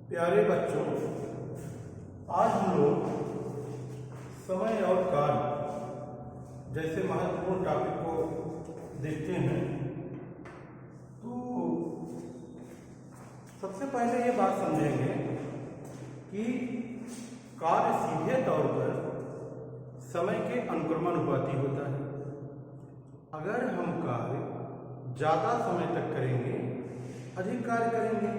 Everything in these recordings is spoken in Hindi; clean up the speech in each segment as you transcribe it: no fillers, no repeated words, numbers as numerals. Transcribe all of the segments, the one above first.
प्यारे बच्चों, आज हम लोग समय और कार्य जैसे महत्वपूर्ण टॉपिक को देखते हैं। तो सबसे पहले ये बात समझेंगे कि कार्य सीधे तौर पर समय के अनुक्रमानुपाती होता है। अगर हम कार्य ज़्यादा समय तक करेंगे, अधिक कार्य करेंगे,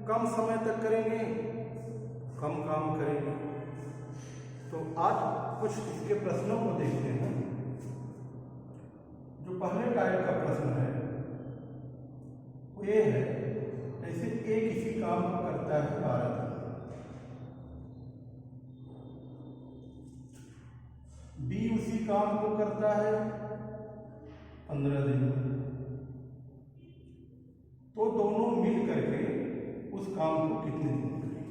कम समय तक करेंगे, कम काम करेंगे। तो आज कुछ इसके प्रश्नों को देखते हैं। जो पहले टाइप का प्रश्न है वो ये है, जैसे ए किसी काम को करता है 12 दिन, बी उसी काम को करता है 15 दिन, तो दोनों मिल करके उस काम को कितने दिन में करेंगे?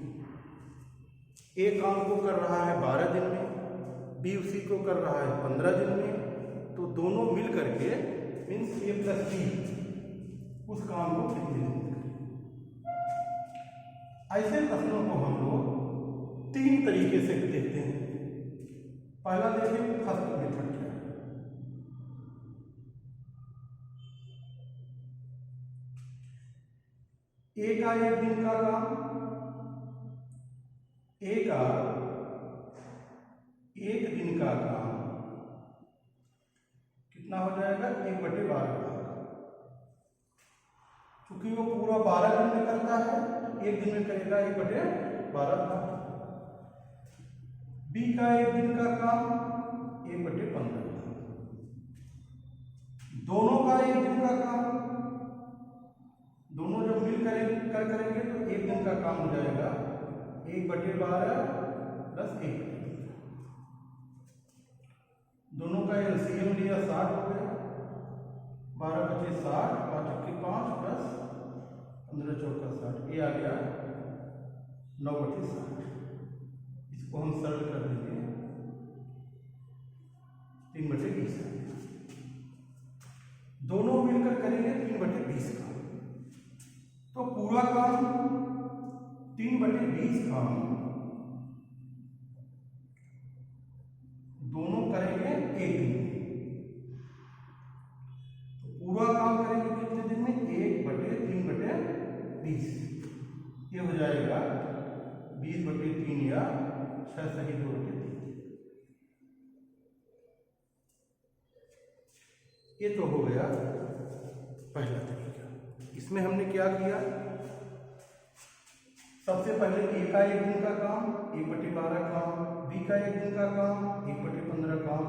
ए काम को कर रहा है 12 दिन में, बी उसी को कर रहा है 15 दिन में, तो दोनों मिल करके मीन्स ए प्लस बी उस काम को कितने दिन में करेंगे? ऐसे प्रश्नों को हम लोग 3 तरीके से देखते हैं। पहला देखें फर्स्ट मेथड क्या है। ए का 1 दिन का काम, ए का 1 दिन का काम कितना हो जाएगा? 1/12 का। क्योंकि वो पूरा 12 दिन में करता है, 1 दिन में करेगा 1/12 का। बी का 1 दिन का काम 1/15 का। दोनों का 1 दिन का काम, दोनों जब मिल करेंगे तो 1 दिन का काम हो जाएगा 1/12 प्लस 1। दोनों का एलसीएम लिया 60 हो गया, 12 × 60, 5 × 5 प्लस 15 × 4 60, ये आ गया 9/60। इसको हम सरल कर देंगे 3/20। दोनों मिलकर करेंगे 3/20 का, तो पूरा काम 3/20 काम दोनों करेंगे 1 दिन में। तो पूरा काम करेंगे कितने दिन में? 1/3/20। ये हो जाएगा 20/3 या 6 सही 2/3। ये तो हो गया पहला तरीका। इसमें हमने क्या किया? सबसे पहले ए का 1 दिन का काम 1/12 काम, बी का 1 दिन का काम 1/15 काम,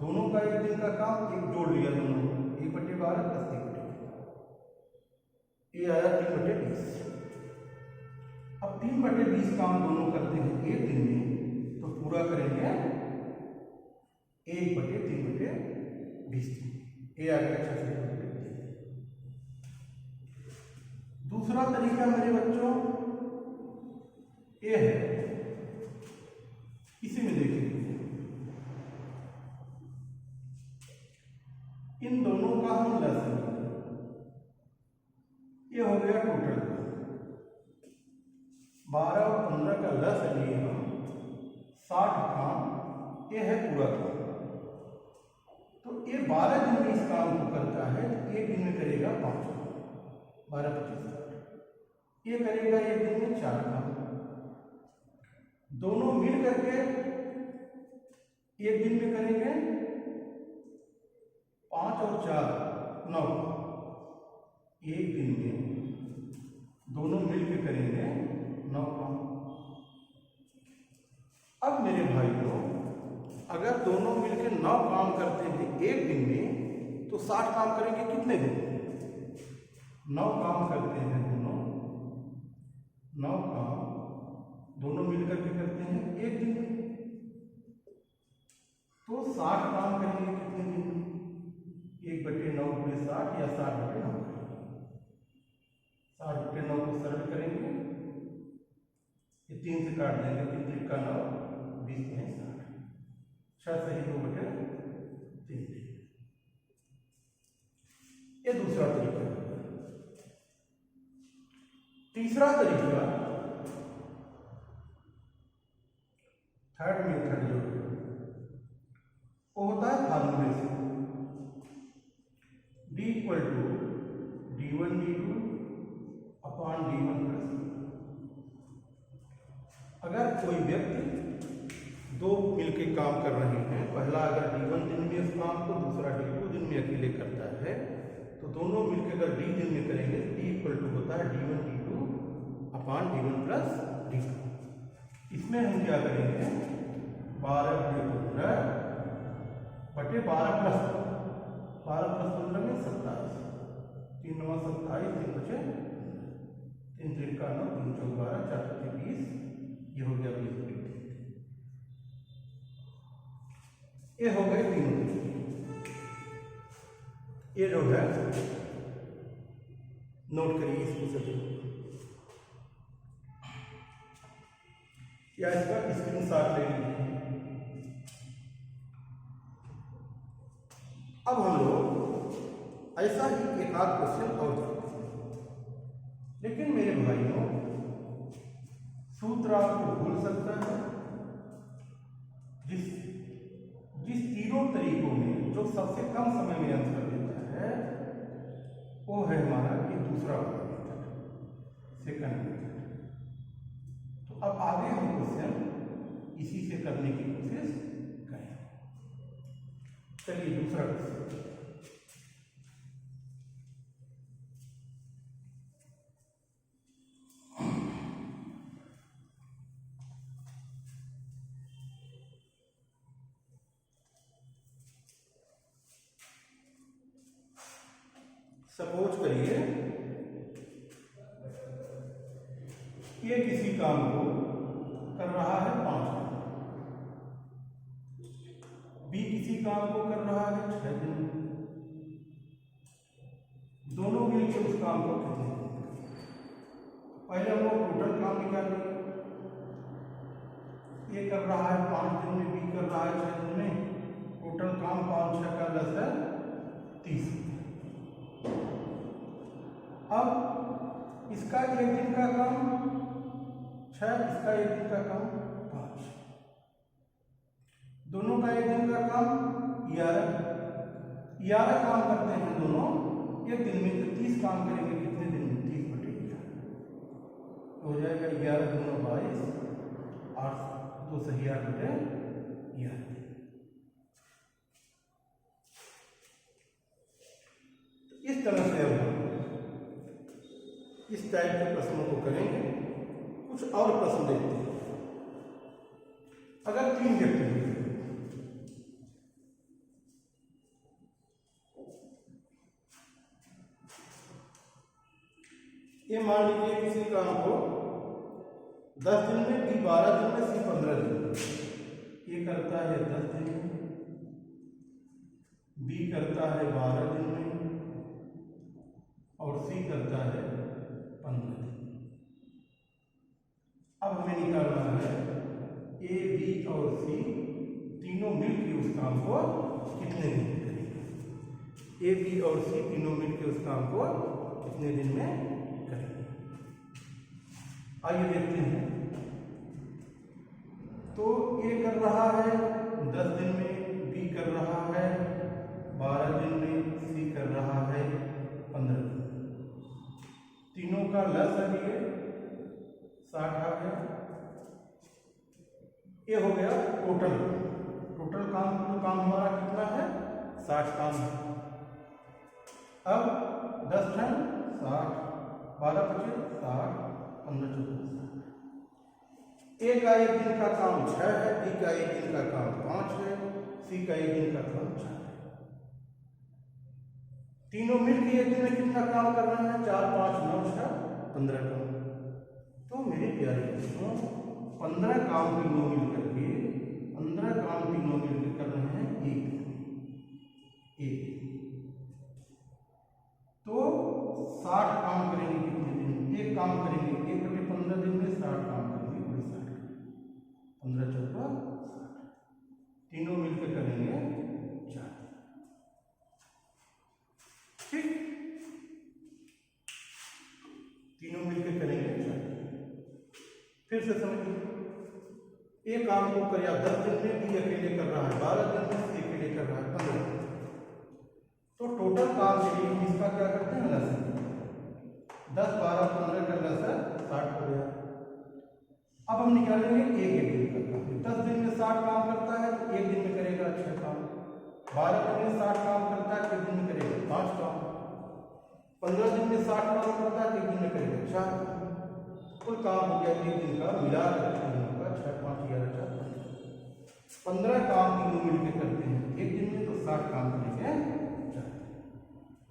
दोनों का 1 दिन का काम एक जोड़ लिया, दोनों 1/12 प्लस 1/15, ये आया 3/20। अब 3/20 काम दोनों करते हैं 1 दिन में, तो पूरा करेंगे 1/3/20 दिन। ये आ गया 6 से 2/3। दूसरा तरीका मेरे बच्चों ये है, इसी में देखिए इन दोनों का हम लसन, ये हो गया टोटल 12 और 15 का लस लिए हम 60 काम, ये है पूरा काम। तो ये 12 दिन में इस काम को करता है, 1 दिन में करेगा 5 काम, 12 × 25। ये करेगा 1 दिन में 4 काम। दोनों मिल करके 1 दिन में करेंगे 5 और 4 9 काम। 1 दिन में दोनों मिल के करेंगे 9 काम। अब मेरे भाइयों, अगर दोनों मिलकर 9 काम करते हैं 1 दिन में, तो 60 काम करेंगे कितने दिन? 9 काम करते हैं दोनों, 9 काम दोनों मिलकर के करते हैं 1 दिन में, तो 60 काम करेंगे कितने दिन में? 1/9 × 60 या 60/9 करेंगे। 60/9 को सरल करेंगे, ये 3 से काट देंगे, 3 × 9 20 में 60, 6 सही 2/3। ये दूसरा तरीका है। तीसरा तरीका थर्ड मेथड जो है वो होता है फार्मूले से, d equal to d1 d2 upon d1 plus. अगर कोई व्यक्ति दो मिलके काम कर रहे हैं, पहला अगर d1 दिन में उस काम को, दूसरा d2 दिन में अकेले करता है, तो दोनों मिलकर अगर d दिन में करेंगे तो d इक्वल टू होता है d1 d2 upon d1 plus d2। इसमें हम क्या करेंगे, 12 × 15 बटे 12 प्लस 15 में 27, 3 9 27, 3 बचे 3 3 का 9, 3 4 12, 4 5 20, ये हो गया 20 बटे 3। ये हो गए तीनों। ये जो है नोट करिए इसको सभी, या इसका स्क्रीनशॉट ले लीजिए। अब हम लोग ऐसा ही एक आध क्वेश्चन और करते हैं, लेकिन मेरे भाइयों सूत्र आपको भूल सकता है। जिस तीनों तरीकों में जो सबसे कम समय में आंसर देता है वो है हमारा ये दूसरा वाला मेथड, सेकंड मेथड। तो अब आगे हम क्वेश्चन इसी से करने की कोशिश करें। चलिए दूसरा क्वेश्चन, सपोज करिए ये किसी काम को कर रहा है 5 दिन, बी किसी काम को कर रहा है 6 दिन, दोनों मिलकर उस काम को कितने दिन? पहले हम लोग टोटल काम निकालेंगे। ये कर रहा है 5 दिन में, बी कर रहा है 6 दिन में, टोटल काम 5 6 का 10 है 30। अब इसका एक दिन का काम 6, इसका एक दिन का काम 5, दोनों का एक दिन का काम 11 काम करते हैं दोनों एक दिन में। तो 30 काम करेंगे कितने दिन में? 30 बटे 11 हो जाएगा 11 दूना 22, 8 2 सही 8 बटे 11। इस तरह से हम इस टाइप के प्रश्नों को करेंगे। कुछ और प्रश्न देखते हैं। अगर 3 व्यक्ति हैं, ये मान लीजिए किसी काम को 10 दिन में, बी 12 दिन में, सी 15 दिन में। ये करता है 10 दिन में, बी करता है 12 दिन में और सी करता है 15 दिन। अब हमें निकालना है ए, बी और सी तीनों मिलकर उस काम को कितने दिन में करेंगे। ए, बी और सी तीनों मिलकर उस काम को कितने दिन में करेंगे। आइए देखते हैं। तो ए कर रहा है 10 दिन में, बी कर रहा है 12 दिन में, सी कर रहा है 15 दिन। तीनों का लस है 60 आ गया। ये हो गया टोटल काम। तो काम हमारा कितना है? 60 काम है। अब 10 टन 60, 12 बचे 60, 15 14 60। ए का एक दिन का काम 6 है, बी का एक दिन का काम 5 है, सी का एक दिन का काम 4 है। तीनों मिलकर एक दिन में कितना काम कर रहे हैं? 4 5 9 6 15 काम। तो मेरे प्यारे दोस्तों 15 काम तीनों मिलकर के 15 काम तीनों मिलकर कर रहे हैं एक। तो 60 काम करेंगे कितने दिन? एक काम करेंगे 1 बटे 15 दिन में 60 काम करेंगे, वही 60 15 चौका 60। तीनों मिलकर करेंगे 4। ठीक, तीनों मिलकर करेंगे 4। फिर से समझिए, एक काम को कर या 10 दिन में, बी अकेले कर रहा है 12 दिन में, सी अकेले कर रहा है 15 दिन। तो टोटल काम के लिए हम इसका क्या करते हैं, लसन 10 12 15 का लसन 60 हो गया। अब हम निकालेंगे एक दिन का काम। 10 दिन में 60 काम करता है तो एक दिन में करेगा 6 काम। 12 दिन में 60 काम करता है तो एक दिन में करेगा 5 काम। 15 दिन में 60 काम करता है तो एक दिन में करेगा 4 काम। कुल काम हो गया एक दिन का मिला कर 6 5 11 4 15 काम तीनों मिलकर करते हैं एक दिन में, तो 60 काम करेंगे।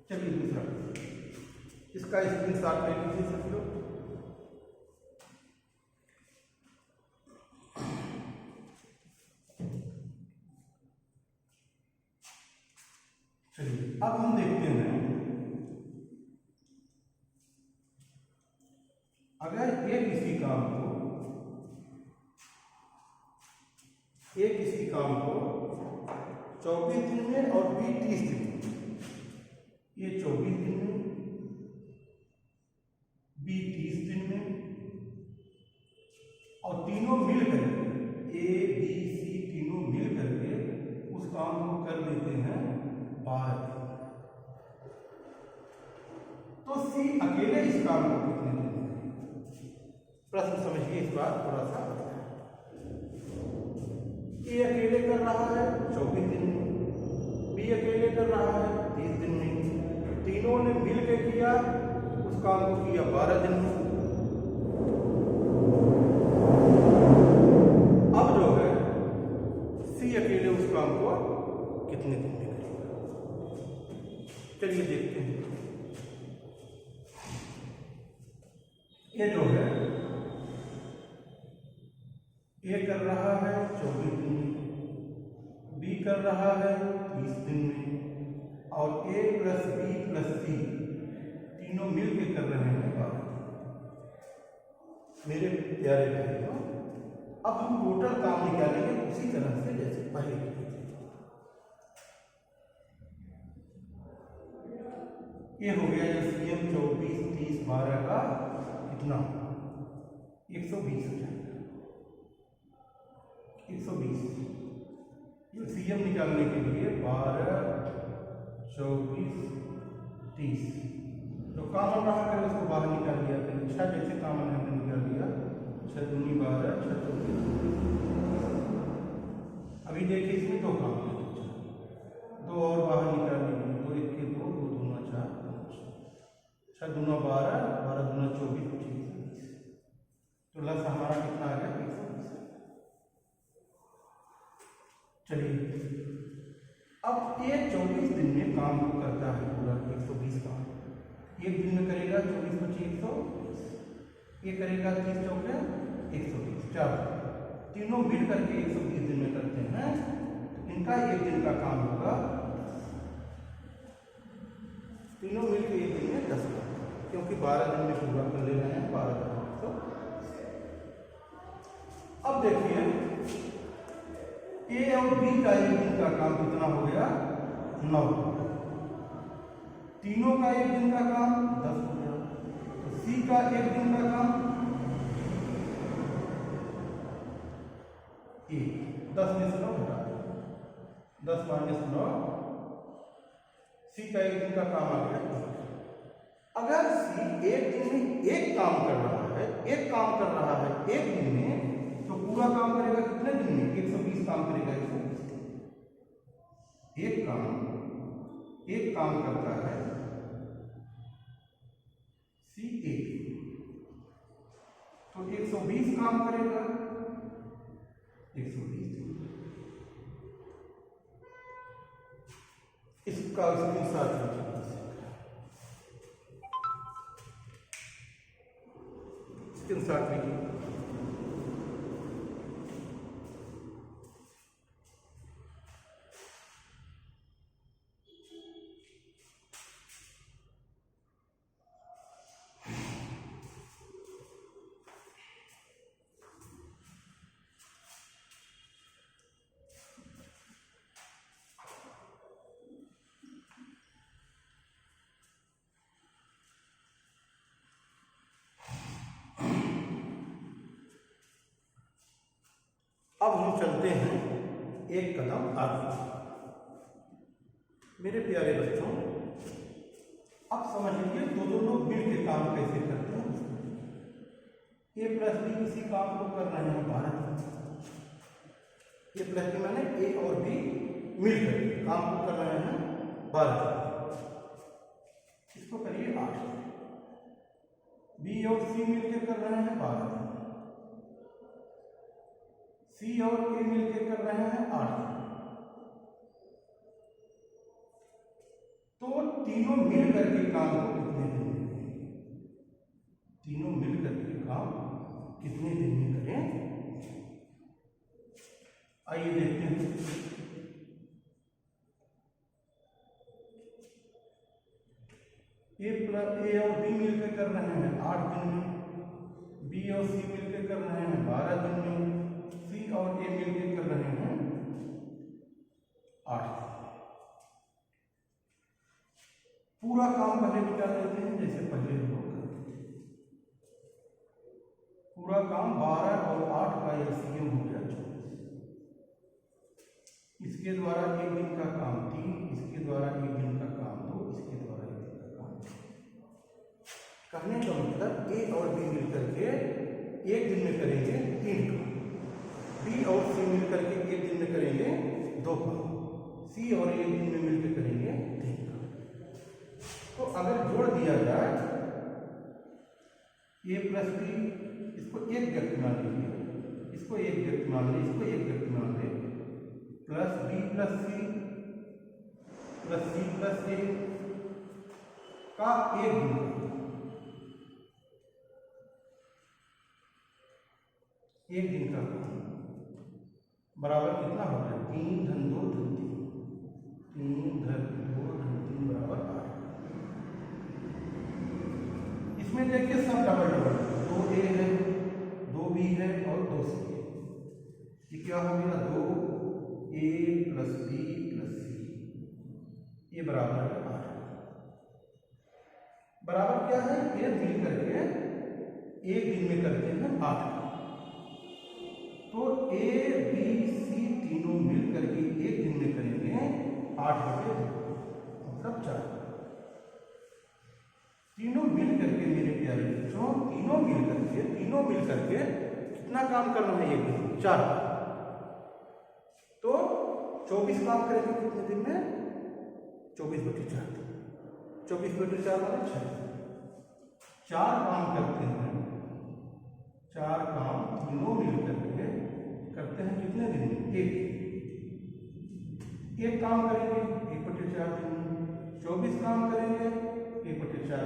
चलिए दूसरा इसका स्क्रीनशॉट ले लीजिए सब लोग। चलिए अब हम देखते हैं, अगर ए किसी काम को 24 दिन में और बी 30 दिन में, ये 24 दिन में, बी 30 दिन में, और तीनों मिल करके ए बी सी तीनों मिल करके उस काम को कर देते हैं 12 दिन, तो सी अकेले इस काम को कितने दिन में करेगा? प्रश्न समझिए इस बार थोड़ा सा। ए अकेले कर रहा है 24 दिन में, बी अकेले कर रहा है 30 दिन में, तीनों ने मिल के किया उस काम को किया 12 दिन में। अब जो है सी अकेले उस काम को कितने दिन में करेगा? चलिए देखते हैं। ये जो है ए कर रहा है 24 दिन में, बी कर रहा है 30 दिन में, और ए प्लस बी प्लस सी तीनों मिल के कर रहे हैं 12 दिन। मेरे प्यारे भाइयों, अब हम टोटल काम निकालेंगे उसी तरह से जैसे पहले किए थे। ये हो गया एलसीएम 24 30 12 का कितना 120 हो जाएगा। 120 एलसीएम निकालने के लिए 12 24 30 जो कॉमन रहा करे उसको बाहर निकाल लिया करें। 6 जैसे कॉमन हमने निकाल लिया, 6 दूनी 12 6 चौकी। अभी देखिए इसमें 2 काम है, 2 और बाहर निकाल लीजिए, 2 1 के 2 2 दूना 4 6 दूना 12 12 दूना 24 25, तो लस हमारा कितना आ गया 120। चलिए अब ये 24 दिन में काम को करता है पूरा 120 काम, एक दिन में करेगा 24 25 120, ये करेगा 30 चौके 120, 4 तीनों मिल करके 120 दिन में करते हैं। तो इनका एक दिन का काम होगा, तीनों मिल के एक दिन में 10 काम, क्योंकि 12 दिन में पूरा कर ले रहे हैं 12 दिन। तो अब देखिए ए और बी का एक दिन का काम कितना हो गया 9, तीनों का एक दिन का काम 10 हो गया। तो सी का एक दिन का काम 1, 10 में से 9 घटा 10 माइनस 9, सी का एक दिन का काम आ गया। अगर सी एक दिन में एक काम कर रहा है, एक काम कर रहा है एक दिन में, तो पूरा काम करेगा कितने दिन में 120 काम करेगा। एक काम करता है सी एक, तो 120 काम करेगा 120 दिन। इसका स्क्रीनशॉट लीजिए। चलते हैं एक कदम आगे। मेरे प्यारे बच्चों, अब समझ लीजिए दोनों लोग मिल के काम कैसे करते हैं। ए प्लस बी किसी काम को कर रहे हैं 12, ए प्लस बी मैंने ए और बी मिलकर काम को कर रहे हैं 12, इसको करिए 8। बी और सी मिलकर कर रहे हैं 12, सी और ए मिलकर कर रहे हैं 8। तो तीनों मिल करके काम को कितने दिन में करेंगे? तीनों मिल करके काम कितने दिन में करें? आइए देखते हैं। ए और बी मिलकर कर रहे हैं 8 दिन में, बी और सी मिलकर कर रहे हैं 12 दिन में, सी और ए मिलकर कर रहे हैं 8 दिन। पूरा काम पहले मिटा देते हैं, जैसे पहले लोग करते थे। पूरा काम 12 और 8 का एलसीएम हो गया 24। इसके द्वारा एक दिन का काम 3, इसके द्वारा एक दिन का काम 2, इसके द्वारा एक दिन का काम 3। करने का मतलब ए और बी मिलकर के एक दिन में करेंगे 3 काम, बी और सी मिलकर के एक दिन में करेंगे 2 काम, सी और एक दिन में मिलकर करेंगे 3 काम। तो अगर जोड़ दिया जाए ए प्लस बी, इसको एक व्यक्ति मान लीजिए, इसको एक व्यक्ति मान लीजिए, इसको एक व्यक्ति मान लीजिए, plus B plus C plus A का एक दिन का काम बराबर कितना होता है? 3 धन 2 धन 3 धन 2 धन 3 बराबर 8। इसमें देखिए सब डबल डबल, 2a है, 2b है और 2c है। ये क्या हो गया? 2a plus b plus c, ये बराबर है 8। बराबर क्या है? ये मिल करके एक दिन में करते हैं 8। तो a b c तीनों मिल करके एक दिन में करेंगे 8 बटे 2, मतलब 4। तीनों मिल करके मेरे प्यारे बच्चों, तीनों मिल करके कितना काम कर रहे हैं एक दिन? 4। तो 24 काम करेंगे कितने दिन में? 24 बटे 4, 24 बटे 4 वाले 6। 4 काम करते हैं, 4 काम तीनों मिल करके करते हैं कितने दिन में? एक काम करेंगे 1 बटे 4 दिन में, 24 काम करेंगे 1 बटे 4